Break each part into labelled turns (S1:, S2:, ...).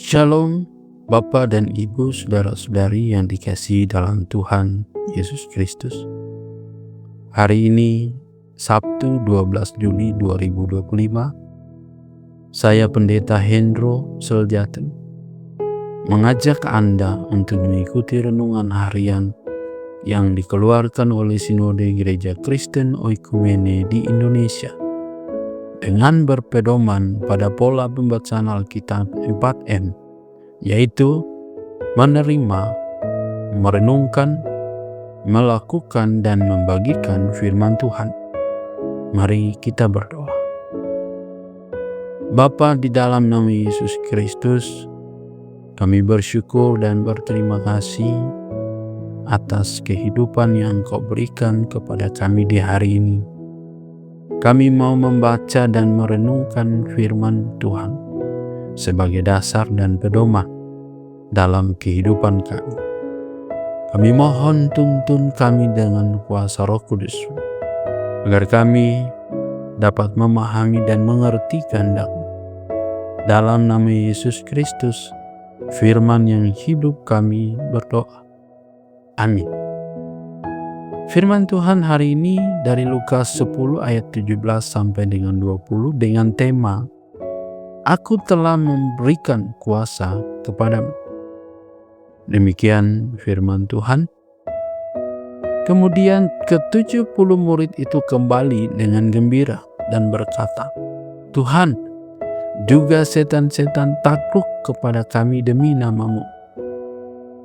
S1: Shalom, Bapak dan Ibu, saudara-saudari yang dikasihi dalam Tuhan Yesus Kristus. Hari ini, Sabtu 12 Juli 2025, saya Pendeta Hendro Seljaten mengajak Anda untuk mengikuti renungan harian yang dikeluarkan oleh Sinode Gereja Kristen Oikumene di Indonesia dengan berpedoman pada pola pembacaan Alkitab 4M, yaitu menerima, merenungkan, melakukan, dan membagikan firman Tuhan. Mari kita berdoa. Bapa, di dalam nama Yesus Kristus, kami bersyukur dan berterima kasih atas kehidupan yang Kau berikan kepada kami di hari ini. Kami mau membaca dan merenungkan firman Tuhan sebagai dasar dan pedoman dalam kehidupan kami. Kami mohon tuntun kami dengan kuasa Roh Kudus, agar kami dapat memahami dan mengerti kehendak-Mu. Dalam nama Yesus Kristus, firman yang hidup, kami berdoa. Amin. Firman Tuhan hari ini dari Lukas 10 ayat 17 sampai dengan 20 dengan tema Aku telah memberikan kuasa kepadamu. Demikian firman Tuhan. Kemudian ke-70 murid itu kembali dengan gembira dan berkata, Tuhan, juga setan-setan takluk kepada kami demi nama-Mu.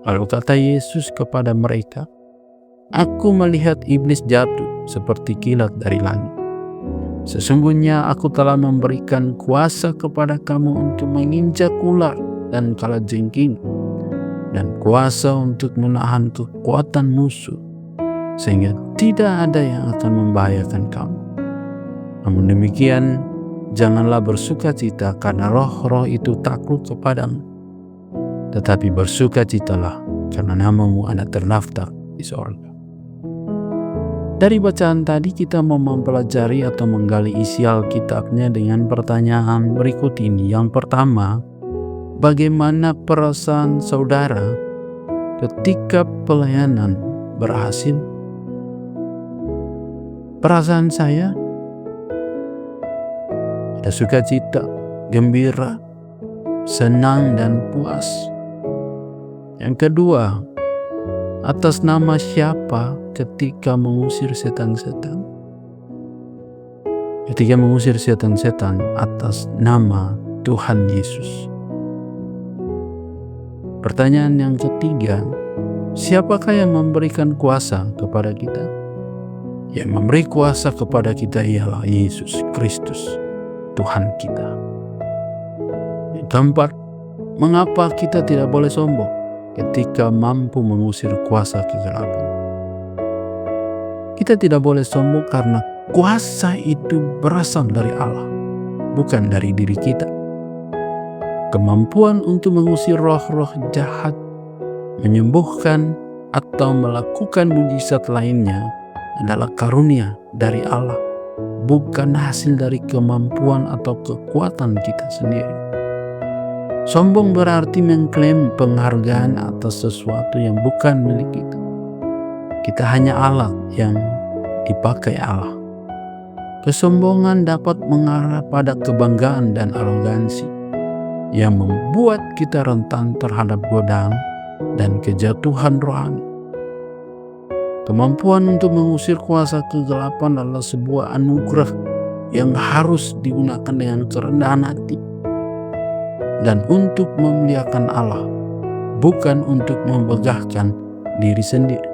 S1: Lalu kata Yesus kepada mereka, Aku melihat iblis jatuh seperti kilat dari langit. Sesungguhnya aku telah memberikan kuasa kepada kamu untuk menginjak ular dan kalajengking, dan kuasa untuk menahan kekuatan musuh, sehingga tidak ada yang akan membahayakan kamu. Namun demikian, janganlah bersukacita karena roh-roh itu takluk kepadamu, tetapi bersukacitalah karena namamu ada terdaftar di sorga. Dari bacaan tadi kita mau mempelajari atau menggali isi Alkitabnya dengan pertanyaan berikut ini. Yang pertama, bagaimana perasaan saudara ketika pelayanan berhasil? Perasaan saya ada sukacita, gembira, senang dan puas. Yang kedua, atas nama siapa ketika mengusir setan-setan? Ketika mengusir setan-setan atas nama Tuhan Yesus. Pertanyaan yang ketiga, siapakah yang memberikan kuasa kepada kita? Yang memberi kuasa kepada kita ialah Yesus Kristus, Tuhan kita. Yang keempat, mengapa kita tidak boleh sombong ketika mampu mengusir kuasa kegelapan? Kita tidak boleh sombong karena kuasa itu berasal dari Allah, bukan dari diri kita. Kemampuan untuk mengusir roh-roh jahat, menyembuhkan atau melakukan mujizat lainnya adalah karunia dari Allah, bukan hasil dari kemampuan atau kekuatan kita sendiri. Sombong berarti mengklaim penghargaan atas sesuatu yang bukan milik kita. Kita hanya alat yang dipakai Allah. Kesombongan dapat mengarah pada kebanggaan dan arogansi yang membuat kita rentan terhadap godaan dan kejatuhan rohani. Kemampuan untuk mengusir kuasa kegelapan adalah sebuah anugerah yang harus digunakan dengan kerendahan hati dan untuk memuliakan Allah, bukan untuk membegahkan diri sendiri.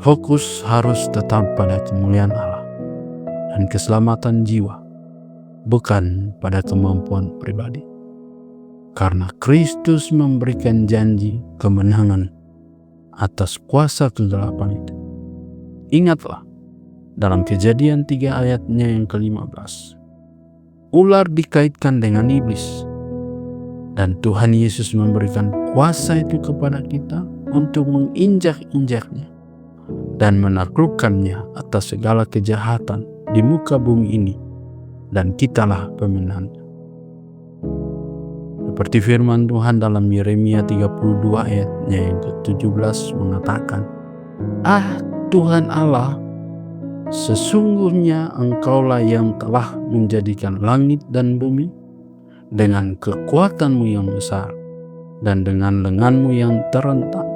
S1: Fokus harus tetap pada kemuliaan Allah dan keselamatan jiwa, bukan pada kemampuan pribadi. Karena Kristus memberikan janji kemenangan atas kuasa kegelapan itu. Ingatlah, dalam Kejadian 3 ayatnya yang ke-15, ular dikaitkan dengan iblis, dan Tuhan Yesus memberikan kuasa itu kepada kita untuk menginjak-injaknya dan menaklukkannya atas segala kejahatan di muka bumi ini, dan kitalah pemenangnya. Seperti firman Tuhan dalam Yeremia 32 ayatnya yang ke-17 mengatakan, Tuhan Allah, sesungguhnya Engkaulah yang telah menjadikan langit dan bumi dengan kekuatanmu yang besar dan dengan lenganmu yang terentang.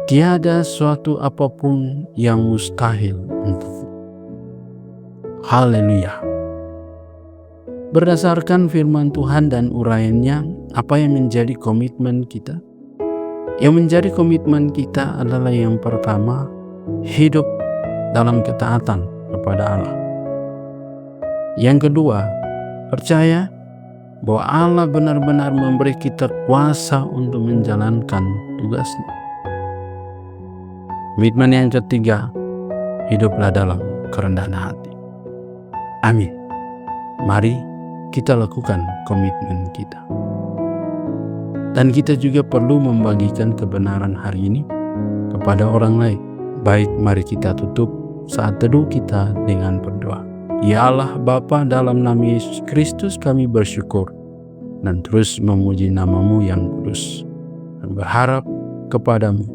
S1: Tiada suatu apapun yang mustahil untukmu. Haleluya. Berdasarkan firman Tuhan dan uraiannya, apa yang menjadi komitmen kita? Yang menjadi komitmen kita adalah yang pertama, hidup dalam ketaatan kepada Allah. Yang kedua, percaya bahwa Allah benar-benar memberi kita kuasa untuk menjalankan tugasnya. Komitmen yang ketiga, hiduplah dalam kerendahan hati. Amin. Mari kita lakukan komitmen kita. Dan kita juga perlu membagikan kebenaran hari ini kepada orang lain. Baik, mari kita tutup saat teduh kita dengan berdoa. Ya Allah Bapa, dalam nama Yesus Kristus kami bersyukur dan terus memuji nama-Mu yang kudus dan berharap kepadamu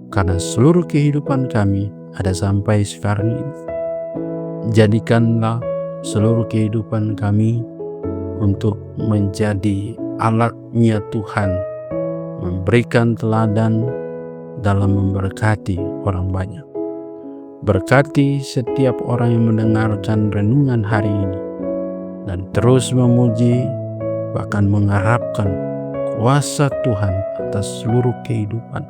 S1: karena seluruh kehidupan kami ada sampai sekarang ini. Jadikanlah seluruh kehidupan kami untuk menjadi alatnya Tuhan, memberikan teladan dalam memberkati orang banyak. Berkati setiap orang yang mendengarkan renungan hari ini dan terus memuji bahkan mengharapkan kuasa Tuhan atas seluruh kehidupan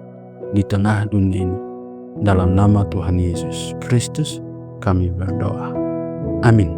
S1: di tengah dunia ini. Dalam nama Tuhan Yesus Kristus kami berdoa. Amin.